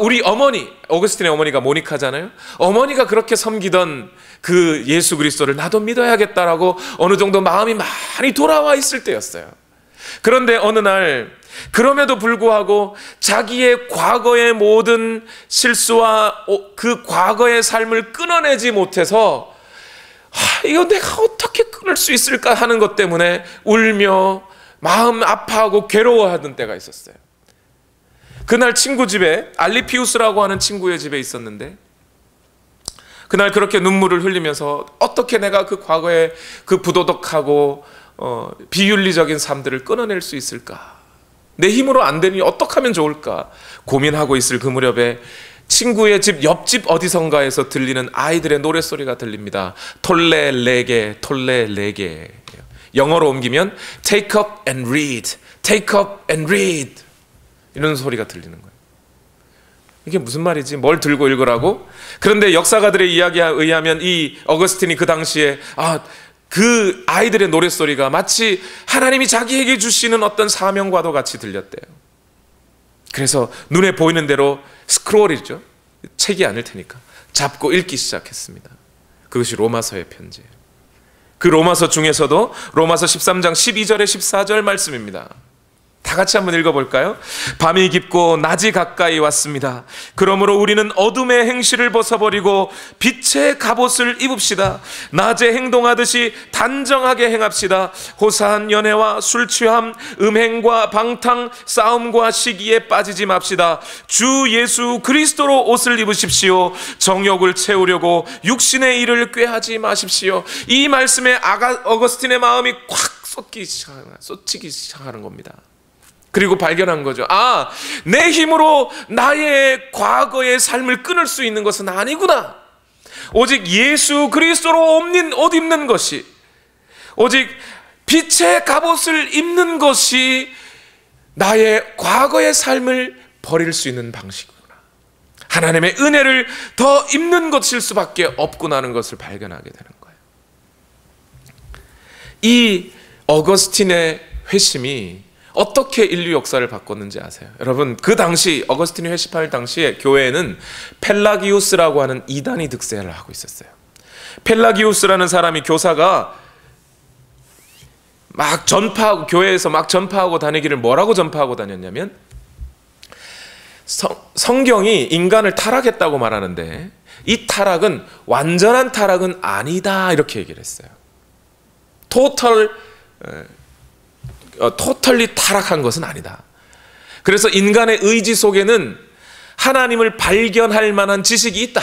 우리 어머니, 어거스틴의 어머니가 모니카잖아요. 어머니가 그렇게 섬기던 그 예수 그리스도를 나도 믿어야겠다라고 어느 정도 마음이 많이 돌아와 있을 때였어요. 그런데 어느 날 그럼에도 불구하고 자기의 과거의 모든 실수와 그 과거의 삶을 끊어내지 못해서 이거 내가 어떻게 끊을 수 있을까 하는 것 때문에 울며 마음 아파하고 괴로워하던 때가 있었어요. 그날 친구 집에, 알리피우스라고 하는 친구의 집에 있었는데, 그날 그렇게 눈물을 흘리면서 어떻게 내가 그 과거의 그 부도덕하고 비윤리적인 삶들을 끊어낼 수 있을까, 내 힘으로 안 되니 어떻게 하면 좋을까 고민하고 있을 그 무렵에 친구의 집 옆집 어디선가에서 들리는 아이들의 노랫소리가 들립니다. 톨레 레게 톨레 레게. 영어로 옮기면 take up and read, take up and read, 이런 소리가 들리는 거예요. 이게 무슨 말이지? 뭘 들고 읽으라고? 그런데 역사가들의 이야기에 의하면 이 어거스틴이 그 당시에 그 아이들의 노랫소리가 마치 하나님이 자기에게 주시는 어떤 사명과도 같이 들렸대요. 그래서 눈에 보이는 대로 스크롤이죠. 책이 아닐 테니까 잡고 읽기 시작했습니다. 그것이 로마서의 편지예요. 그 로마서 중에서도 로마서 13장 12절에 14절 말씀입니다. 다 같이 한번 읽어볼까요? 밤이 깊고 낮이 가까이 왔습니다. 그러므로 우리는 어둠의 행실을 벗어버리고 빛의 갑옷을 입읍시다. 낮에 행동하듯이 단정하게 행합시다. 호사한 연애와 술 취함, 음행과 방탕, 싸움과 시기에 빠지지 맙시다. 주 예수 그리스도로 옷을 입으십시오. 정욕을 채우려고 육신의 일을 꾀하지 마십시오. 이 말씀에 어거스틴의 마음이 콱 쏟치기 시작하는 겁니다. 그리고 발견한 거죠. 내 힘으로 나의 과거의 삶을 끊을 수 있는 것은 아니구나. 오직 예수 그리스도로 옷 입는 것이, 오직 빛의 갑옷을 입는 것이 나의 과거의 삶을 버릴 수 있는 방식이구나. 하나님의 은혜를 더 입는 것일 수밖에 없구나 하는 것을 발견하게 되는 거예요. 이 어거스틴의 회심이 어떻게 인류 역사를 바꿨는지 아세요? 여러분, 그 당시 어거스틴이 회심할 당시에 교회에는 펠라기우스라고 하는 이단이 득세를 하고 있었어요. 펠라기우스라는 사람이 교사가 막 전파하고, 교회에서 막 전파하고 다니기를 뭐라고 전파하고 다녔냐면, 성경이 인간을 타락했다고 말하는데 이 타락은 완전한 타락은 아니다, 이렇게 얘기를 했어요. 토털리 타락한 것은 아니다. 그래서 인간의 의지 속에는 하나님을 발견할 만한 지식이 있다.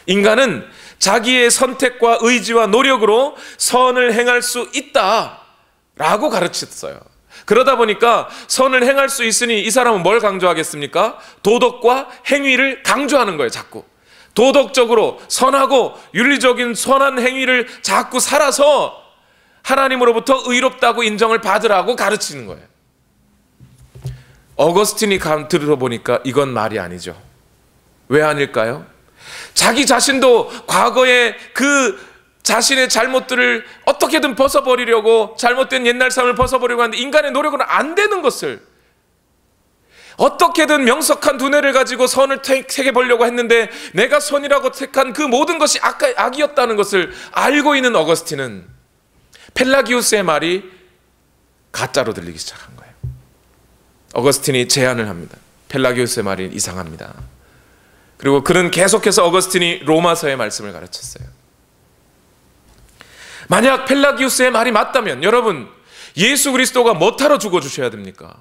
인간은 자기의 선택과 의지와 노력으로 선을 행할 수 있다라고 가르쳤어요. 그러다 보니까 선을 행할 수 있으니 이 사람은 뭘 강조하겠습니까? 도덕과 행위를 강조하는 거예요. 자꾸 도덕적으로 선하고 윤리적인 선한 행위를 자꾸 살아서 하나님으로부터 의롭다고 인정을 받으라고 가르치는 거예요. 어거스틴이 들어보니까 이건 말이 아니죠. 왜 아닐까요? 자기 자신도 과거에 그 자신의 잘못들을 어떻게든 벗어버리려고, 잘못된 옛날 삶을 벗어버리려고 하는데 인간의 노력으로는 안 되는 것을 어떻게든 명석한 두뇌를 가지고 선을 택해보려고 했는데 내가 선이라고 택한 그 모든 것이 악이었다는 것을 알고 있는 어거스틴은 펠라기우스의 말이 가짜로 들리기 시작한 거예요. 어거스틴이 제안을 합니다. 펠라기우스의 말이 이상합니다. 그리고 그는 계속해서 어거스틴이 로마서의 말씀을 가르쳤어요. 만약 펠라기우스의 말이 맞다면 여러분, 예수 그리스도가 뭐하러 죽어주셔야 됩니까?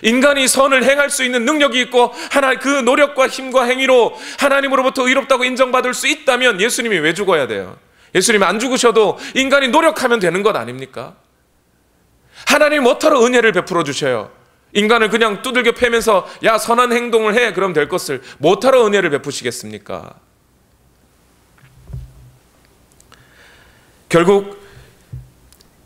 인간이 선을 행할 수 있는 능력이 있고 그 노력과 힘과 행위로 하나님으로부터 의롭다고 인정받을 수 있다면 예수님이 왜 죽어야 돼요? 예수님이 안 죽으셔도 인간이 노력하면 되는 것 아닙니까? 하나님이 뭐하러 은혜를 베풀어 주셔요? 인간을 그냥 두들겨 패면서 야 선한 행동을 해 그럼 될 것을 뭐하러 은혜를 베푸시겠습니까? 결국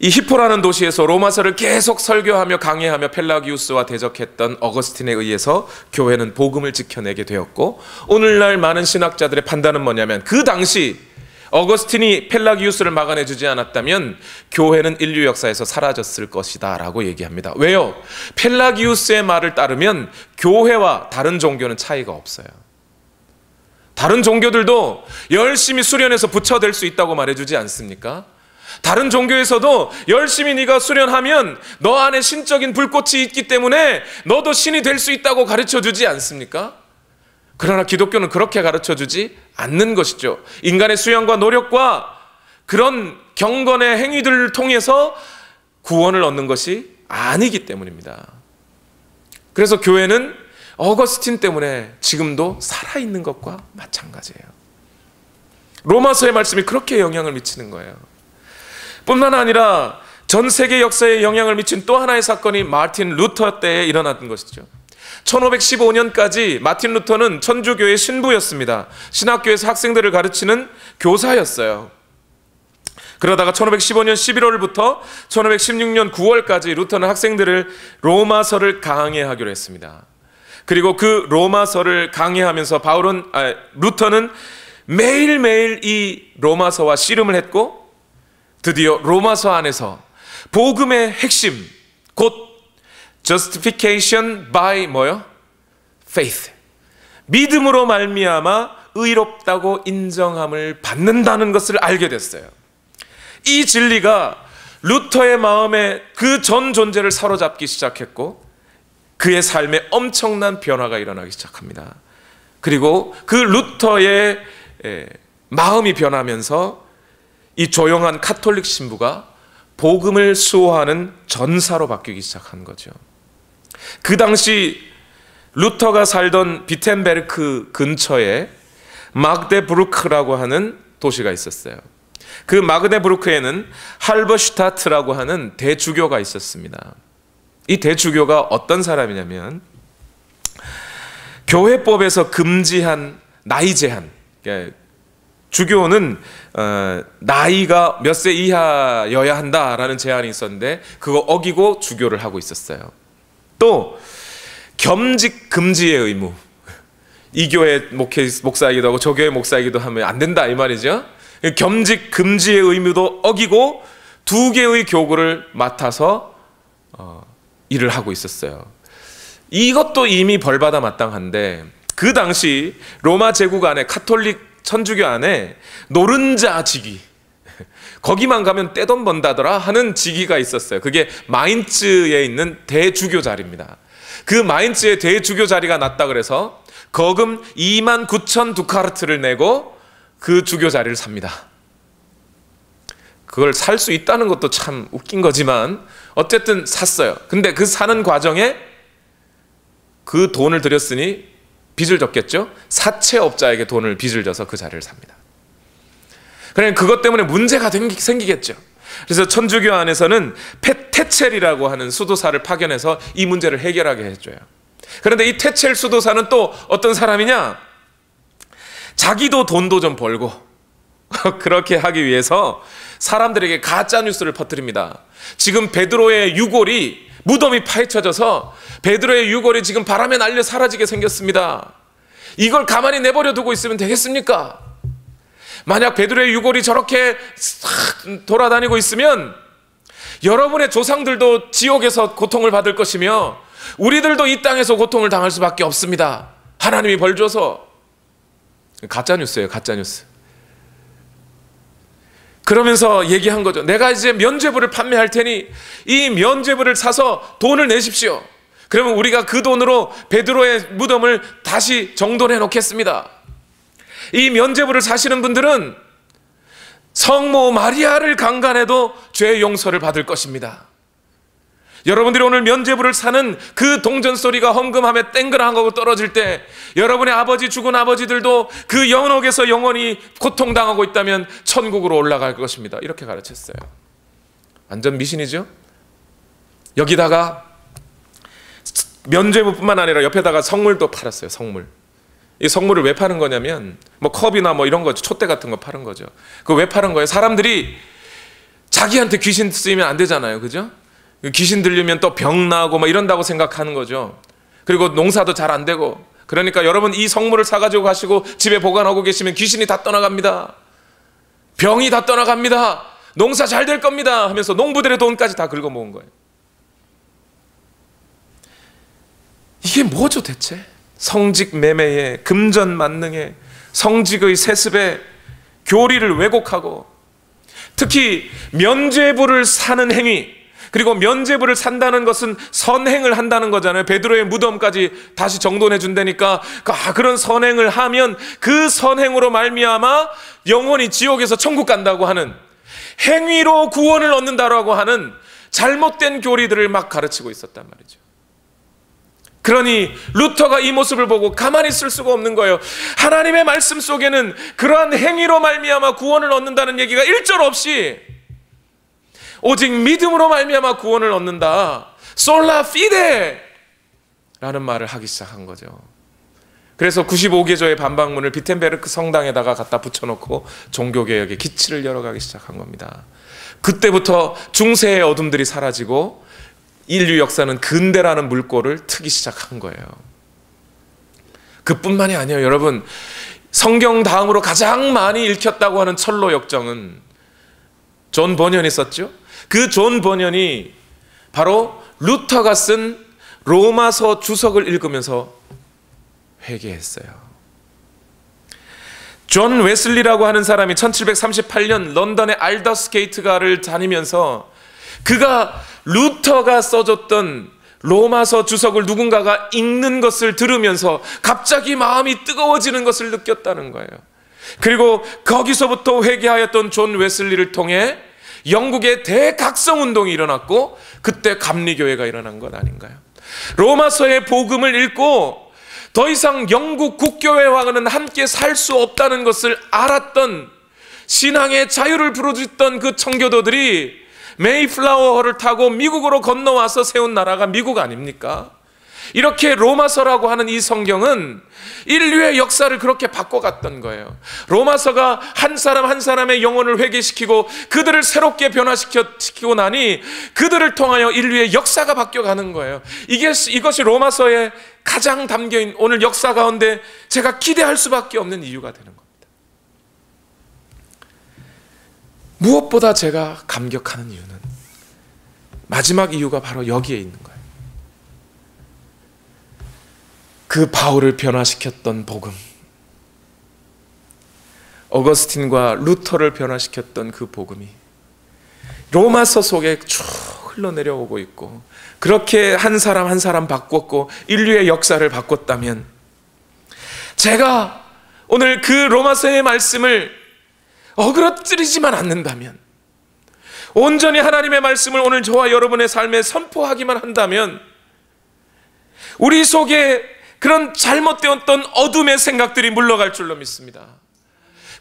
이 히포라는 도시에서 로마서를 계속 설교하며 강해하며 펠라기우스와 대적했던 어거스틴에 의해서 교회는 복음을 지켜내게 되었고, 오늘날 많은 신학자들의 판단은 뭐냐면 그 당시 어거스틴이 펠라기우스를 막아내주지 않았다면 교회는 인류 역사에서 사라졌을 것이다 라고 얘기합니다. 왜요? 펠라기우스의 말을 따르면 교회와 다른 종교는 차이가 없어요. 다른 종교들도 열심히 수련해서 부처될 수 있다고 말해주지 않습니까? 다른 종교에서도 열심히 네가 수련하면 너 안에 신적인 불꽃이 있기 때문에 너도 신이 될 수 있다고 가르쳐주지 않습니까? 그러나 기독교는 그렇게 가르쳐주지 않는 것이죠. 인간의 수양과 노력과 그런 경건의 행위들을 통해서 구원을 얻는 것이 아니기 때문입니다. 그래서 교회는 어거스틴 때문에 지금도 살아있는 것과 마찬가지예요. 로마서의 말씀이 그렇게 영향을 미치는 거예요. 뿐만 아니라 전 세계 역사에 영향을 미친 또 하나의 사건이 마틴 루터 때에 일어났던 것이죠. 1515년까지 마틴 루터는 천주교의 신부였습니다. 신학교에서 학생들을 가르치는 교사였어요. 그러다가 1515년 11월부터 1516년 9월까지 루터는 학생들을 로마서를 강해하기로 했습니다. 그리고 그 로마서를 강해하면서 루터는 매일매일 이 로마서와 씨름을 했고, 드디어 로마서 안에서 복음의 핵심, 곧 justification by faith, 믿음으로 말미암아 의롭다고 인정함을 받는다는 것을 알게 됐어요. 이 진리가 루터의 마음에 그 전 존재를 사로잡기 시작했고 그의 삶에 엄청난 변화가 일어나기 시작합니다. 그리고 그 루터의 마음이 변하면서 이 조용한 카톨릭 신부가 복음을 수호하는 전사로 바뀌기 시작한 거죠. 그 당시 루터가 살던 비텐베르크 근처에 마그데부르크라고 하는 도시가 있었어요. 그 마그데부르크에는 할버슈타트라고 하는 대주교가 있었습니다. 이 대주교가 어떤 사람이냐면 교회법에서 금지한 나이 제한, 주교는 나이가 몇 세 이하여야 한다라는 제한이 있었는데 그거 어기고 주교를 하고 있었어요. 또 겸직 금지의 의무, 이 교회 목사이기도 하고 저 교회 목사이기도 하면 안 된다 이 말이죠. 겸직 금지의 의무도 어기고 두 개의 교구를 맡아서 일을 하고 있었어요. 이것도 이미 벌받아 마땅한데 그 당시 로마 제국 안에 카톨릭 천주교 안에 노른자 직위, 거기만 가면 떼돈 번다더라 하는 직위가 있었어요. 그게 마인츠에 있는 대주교 자리입니다. 그 마인츠의 대주교 자리가 났다 그래서 거금 29,000 두카르트를 내고 그 주교 자리를 삽니다. 그걸 살 수 있다는 것도 참 웃긴 거지만 어쨌든 샀어요. 근데 그 사는 과정에 그 돈을 들였으니 빚을 졌겠죠. 사채업자에게 빚을 져서 그 자리를 삽니다. 그러니까 그것 때문에 문제가 생기겠죠. 그래서 천주교 안에서는 테첼이라고 하는 수도사를 파견해서 이 문제를 해결하게 해줘요. 그런데 이 테첼 수도사는 또 어떤 사람이냐? 자기도 돈도 좀 벌고 그렇게 하기 위해서 사람들에게 가짜 뉴스를 퍼뜨립니다. 지금 베드로의 유골이 무덤이 파헤쳐져서 베드로의 유골이 지금 바람에 날려 사라지게 생겼습니다. 이걸 가만히 내버려 두고 있으면 되겠습니까? 만약 베드로의 유골이 저렇게 돌아다니고 있으면 여러분의 조상들도 지옥에서 고통을 받을 것이며 우리들도 이 땅에서 고통을 당할 수밖에 없습니다. 하나님이 벌 줘서. 가짜 뉴스예요, 가짜 뉴스. 그러면서 얘기한 거죠. 내가 이제 면죄부를 판매할 테니 이 면죄부를 사서 돈을 내십시오. 그러면 우리가 그 돈으로 베드로의 무덤을 다시 정돈해 놓겠습니다. 이 면죄부를 사시는 분들은 성모 마리아를 강간해도 죄 용서를 받을 것입니다. 여러분들이 오늘 면죄부를 사는 그 동전 소리가 험금함에 땡그랑하고 떨어질 때 여러분의 아버지, 죽은 아버지들도 그 연옥에서 영원히 고통당하고 있다면 천국으로 올라갈 것입니다. 이렇게 가르쳤어요. 완전 미신이죠. 여기다가 면죄부뿐만 아니라 옆에다가 성물도 팔았어요. 성물. 이 성물을 왜 파는 거냐면 뭐 컵이나 뭐 이런 거, 촛대 같은 거 파는 거죠. 그거 왜 파는 거예요? 사람들이 자기한테 귀신 쓰이면 안 되잖아요. 그죠? 귀신 들리면 또 병 나고 뭐 이런다고 생각하는 거죠. 그리고 농사도 잘 안 되고. 그러니까 여러분 이 성물을 사가지고 가시고 집에 보관하고 계시면 귀신이 다 떠나갑니다. 병이 다 떠나갑니다. 농사 잘 될 겁니다 하면서 농부들의 돈까지 다 긁어모은 거예요. 이게 뭐죠 대체? 성직 매매에, 금전 만능에, 성직의 세습에 교리를 왜곡하고, 특히 면죄부를 사는 행위, 그리고 면죄부를 산다는 것은 선행을 한다는 거잖아요. 베드로의 무덤까지 다시 정돈해 준다니까 그런 선행을 하면 그 선행으로 말미암아 영원히 지옥에서 천국 간다고 하는, 행위로 구원을 얻는다라고 하는 잘못된 교리들을 막 가르치고 있었단 말이죠. 그러니 루터가 이 모습을 보고 가만히 있을 수가 없는 거예요. 하나님의 말씀 속에는 그러한 행위로 말미암아 구원을 얻는다는 얘기가 일절 없이 오직 믿음으로 말미암아 구원을 얻는다, 솔라 피데 라는 말을 하기 시작한 거죠. 그래서 95개조의 반박문을 비텐베르크 성당에다가 갖다 붙여놓고 종교개혁의 기치를 열어가기 시작한 겁니다. 그때부터 중세의 어둠들이 사라지고 인류 역사는 근대라는 물꼬를 트기 시작한 거예요. 그뿐만이 아니에요. 여러분, 성경 다음으로 가장 많이 읽혔다고 하는 철로 역정은 존 버년이 썼죠. 그 존 버년이 바로 루터가 쓴 로마서 주석을 읽으면서 회개했어요. 존 웨슬리라고 하는 사람이 1738년 런던의 알더스게이트가를 다니면서 그가 루터가 써줬던 로마서 주석을 누군가가 읽는 것을 들으면서 갑자기 마음이 뜨거워지는 것을 느꼈다는 거예요. 그리고 거기서부터 회개하였던 존 웨슬리를 통해 영국의 대각성운동이 일어났고 그때 감리교회가 일어난 것 아닌가요? 로마서의 복음을 읽고 더 이상 영국 국교회와는 함께 살 수 없다는 것을 알았던, 신앙의 자유를 부르짖던 그 청교도들이 메이플라워호를 타고 미국으로 건너와서 세운 나라가 미국 아닙니까? 이렇게 로마서라고 하는 이 성경은 인류의 역사를 그렇게 바꿔갔던 거예요. 로마서가 한 사람 한 사람의 영혼을 회개시키고 그들을 새롭게 변화시키고 나니 그들을 통하여 인류의 역사가 바뀌어가는 거예요. 이것이 로마서에 가장 담겨있는 오늘 역사 가운데 제가 기대할 수밖에 없는 이유가 되는 겁니다. 무엇보다 제가 감격하는 이유는 마지막 이유가 바로 여기에 있는 거예요. 그 바울을 변화시켰던 복음, 어거스틴과 루터를 변화시켰던 그 복음이 로마서 속에 쭉 흘러내려오고 있고, 그렇게 한 사람 한 사람 바꿨고 인류의 역사를 바꿨다면, 제가 오늘 그 로마서의 말씀을 어그러뜨리지만 않는다면, 온전히 하나님의 말씀을 오늘 저와 여러분의 삶에 선포하기만 한다면, 우리 속에 그런 잘못되었던 어둠의 생각들이 물러갈 줄로 믿습니다.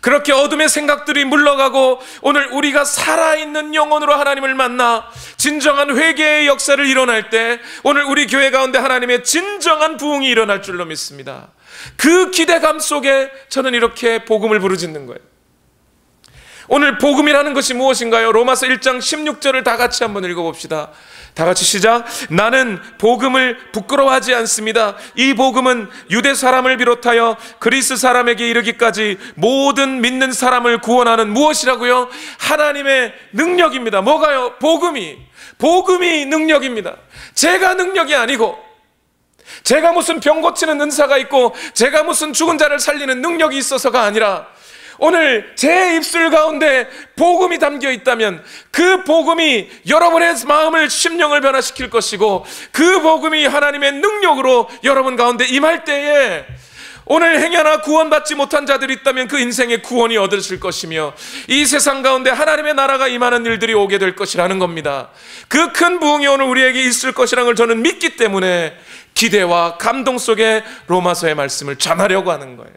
그렇게 어둠의 생각들이 물러가고 오늘 우리가 살아있는 영혼으로 하나님을 만나 진정한 회개의 역사를 일어날 때 오늘 우리 교회 가운데 하나님의 진정한 부흥이 일어날 줄로 믿습니다. 그 기대감 속에 저는 이렇게 복음을 부르짖는 거예요. 오늘 복음이라는 것이 무엇인가요? 로마서 1장 16절을 다 같이 한번 읽어봅시다. 다 같이 시작. 나는 복음을 부끄러워하지 않습니다. 이 복음은 유대 사람을 비롯하여 그리스 사람에게 이르기까지 모든 믿는 사람을 구원하는 무엇이라고요? 하나님의 능력입니다. 뭐가요? 복음이 능력입니다. 제가 능력이 아니고, 제가 무슨 병 고치는 은사가 있고, 제가 무슨 죽은 자를 살리는 능력이 있어서가 아니라, 오늘 제 입술 가운데 복음이 담겨 있다면 그 복음이 여러분의 마음을, 심령을 변화시킬 것이고, 그 복음이 하나님의 능력으로 여러분 가운데 임할 때에 오늘 행여나 구원받지 못한 자들이 있다면 그 인생의 구원이 얻으실 것이며, 이 세상 가운데 하나님의 나라가 임하는 일들이 오게 될 것이라는 겁니다. 그 큰 부흥이 오늘 우리에게 있을 것이라는 걸 저는 믿기 때문에 기대와 감동 속에 로마서의 말씀을 전하려고 하는 거예요.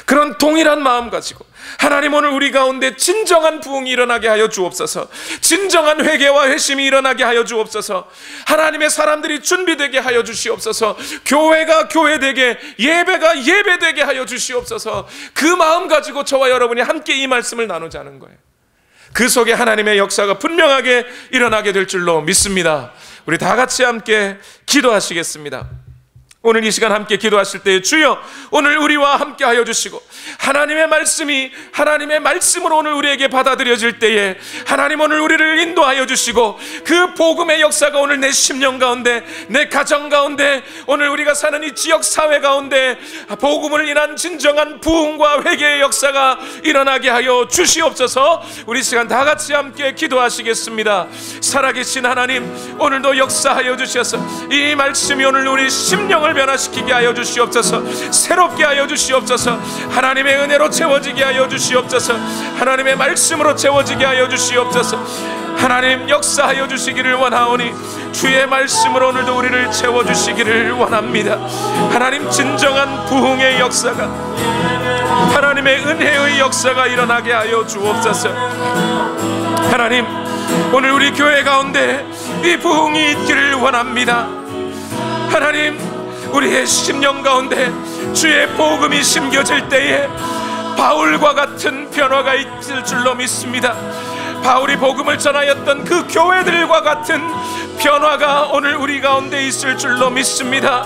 그런 동일한 마음 가지고 하나님, 오늘 우리 가운데 진정한 부흥이 일어나게 하여 주옵소서. 진정한 회개와 회심이 일어나게 하여 주옵소서. 하나님의 사람들이 준비되게 하여 주시옵소서. 교회가 교회되게, 예배가 예배되게 하여 주시옵소서. 그 마음 가지고 저와 여러분이 함께 이 말씀을 나누자는 거예요. 그 속에 하나님의 역사가 분명하게 일어나게 될 줄로 믿습니다. 우리 다 같이 함께 기도하시겠습니다. 오늘 이 시간 함께 기도하실 때에 주여, 오늘 우리와 함께 하여 주시고, 하나님의 말씀이 하나님의 말씀으로 오늘 우리에게 받아들여질 때에 하나님 오늘 우리를 인도하여 주시고, 그 복음의 역사가 오늘 내 심령 가운데, 내 가정 가운데, 오늘 우리가 사는 이 지역 사회 가운데 복음을 인한 진정한 부흥과 회개의 역사가 일어나게 하여 주시옵소서. 우리 시간 다 같이 함께 기도하시겠습니다. 살아계신 하나님, 오늘도 역사하여 주셔서 이 말씀이 오늘 우리 심령을 변화시키게 하여 주시옵소서. 새롭게 하여 주시옵소서. 하나님의 은혜로 채워지게 하여 주시옵소서. 하나님의 말씀으로 채워지게 하여 주시옵소서. 하나님 역사하여 주시기를 원하오니 주의 말씀으로 오늘도 우리를 채워주시기를 원합니다. 하나님, 진정한 부흥의 역사가, 하나님의 은혜의 역사가 일어나게 하여 주옵소서. 하나님, 오늘 우리 교회 가운데 이 부흥이 있기를 원합니다. 하나님, 우리의 심령 가운데 주의 복음이 심겨질 때에 바울과 같은 변화가 있을 줄로 믿습니다. 바울이 복음을 전하였던 그 교회들과 같은 변화가 오늘 우리 가운데 있을 줄로 믿습니다.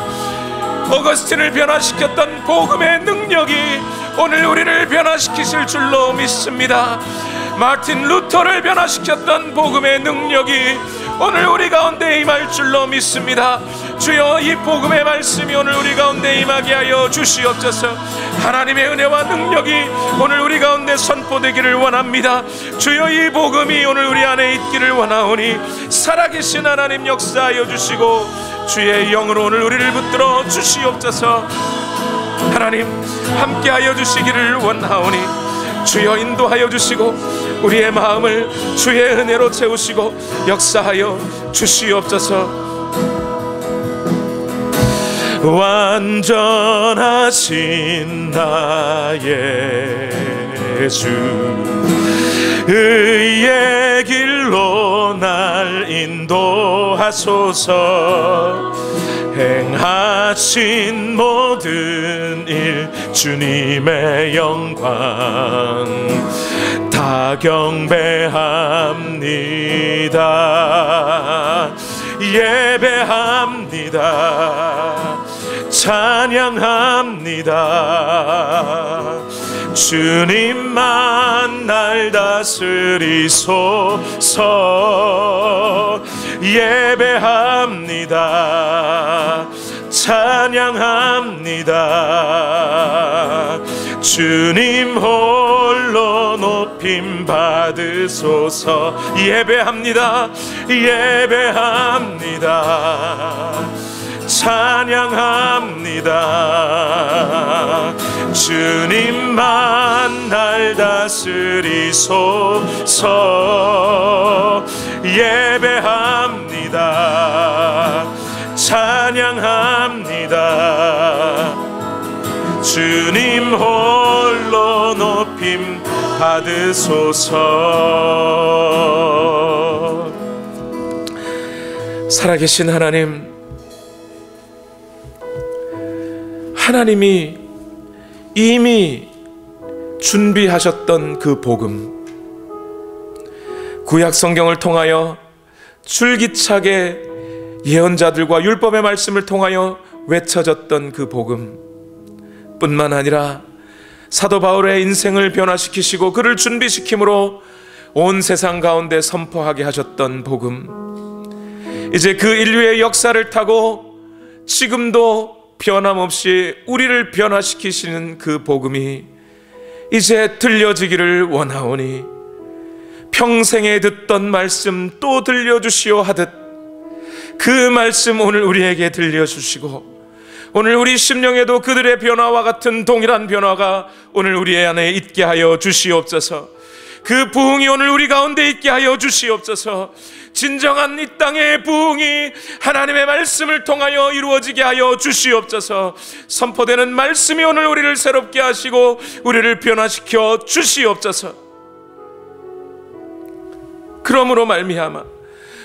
어거스틴을 변화시켰던 복음의 능력이 오늘 우리를 변화시키실 줄로 믿습니다. 마틴 루터를 변화시켰던 복음의 능력이 오늘 우리 가운데 임할 줄로 믿습니다. 주여, 이 복음의 말씀이 오늘 우리 가운데 임하게 하여 주시옵소서. 하나님의 은혜와 능력이 오늘 우리 가운데 선포되기를 원합니다. 주여, 이 복음이 오늘 우리 안에 있기를 원하오니 살아계신 하나님 역사하여 주시고 주의 영으로 오늘 우리를 붙들어 주시옵소서. 하나님 함께하여 주시기를 원하오니 주여, 인도하여 주시고 우리의 마음을 주의 은혜로 채우시고 역사하여 주시옵소서. 완전하신 나의 주, 의의 길로 날 인도하소서. 행하신 모든 일 주님의 영광 다 경배합니다. 예배합니다. 찬양합니다. 주님만 날 다스리소서. 예배합니다. 찬양합니다. 주님 홀로 높임 받으소서. 예배합니다. 예배합니다. 찬양합니다. 주님만 날 다스리소서. 예배합니다. 찬양합니다. 주님 홀로 높임 받으소서. 살아계신 하나님, 하나님이 이미 준비하셨던 그 복음, 구약 성경을 통하여 줄기차게 예언자들과 율법의 말씀을 통하여 외쳐졌던 그 복음 뿐만 아니라 사도 바울의 인생을 변화시키시고 그를 준비시킴으로 온 세상 가운데 선포하게 하셨던 복음, 이제 그 인류의 역사를 타고 지금도 변함없이 우리를 변화시키시는 그 복음이 이제 들려지기를 원하오니 평생에 듣던 말씀 또 들려주시오 하듯 그 말씀 오늘 우리에게 들려주시고, 오늘 우리 심령에도 그들의 변화와 같은 동일한 변화가 오늘 우리 안에 있게 하여 주시옵소서. 그 부흥이 오늘 우리 가운데 있게 하여 주시옵소서. 진정한 이 땅의 부흥이 하나님의 말씀을 통하여 이루어지게 하여 주시옵소서. 선포되는 말씀이 오늘 우리를 새롭게 하시고 우리를 변화시켜 주시옵소서. 그러므로 말미암아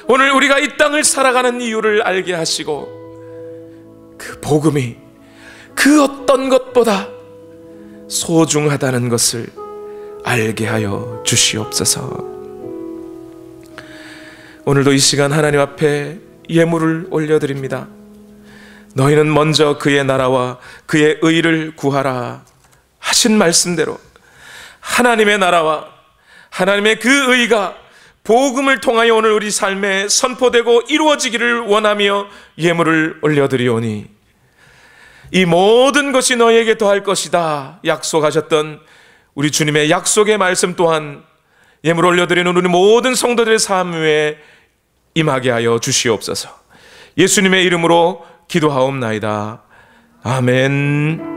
오늘 우리가 이 땅을 살아가는 이유를 알게 하시고 그 복음이 그 어떤 것보다 소중하다는 것을 알게 하여 주시옵소서. 오늘도 이 시간 하나님 앞에 예물을 올려드립니다. 너희는 먼저 그의 나라와 그의 의를 구하라 하신 말씀대로 하나님의 나라와 하나님의 그 의가 복음을 통하여 오늘 우리 삶에 선포되고 이루어지기를 원하며 예물을 올려드리오니 이 모든 것이 너희에게 더할 것이다 약속하셨던 우리 주님의 약속의 말씀 또한 예물 올려드리는 우리 모든 성도들의 삶 위에 임하게 하여 주시옵소서. 예수님의 이름으로 기도하옵나이다. 아멘.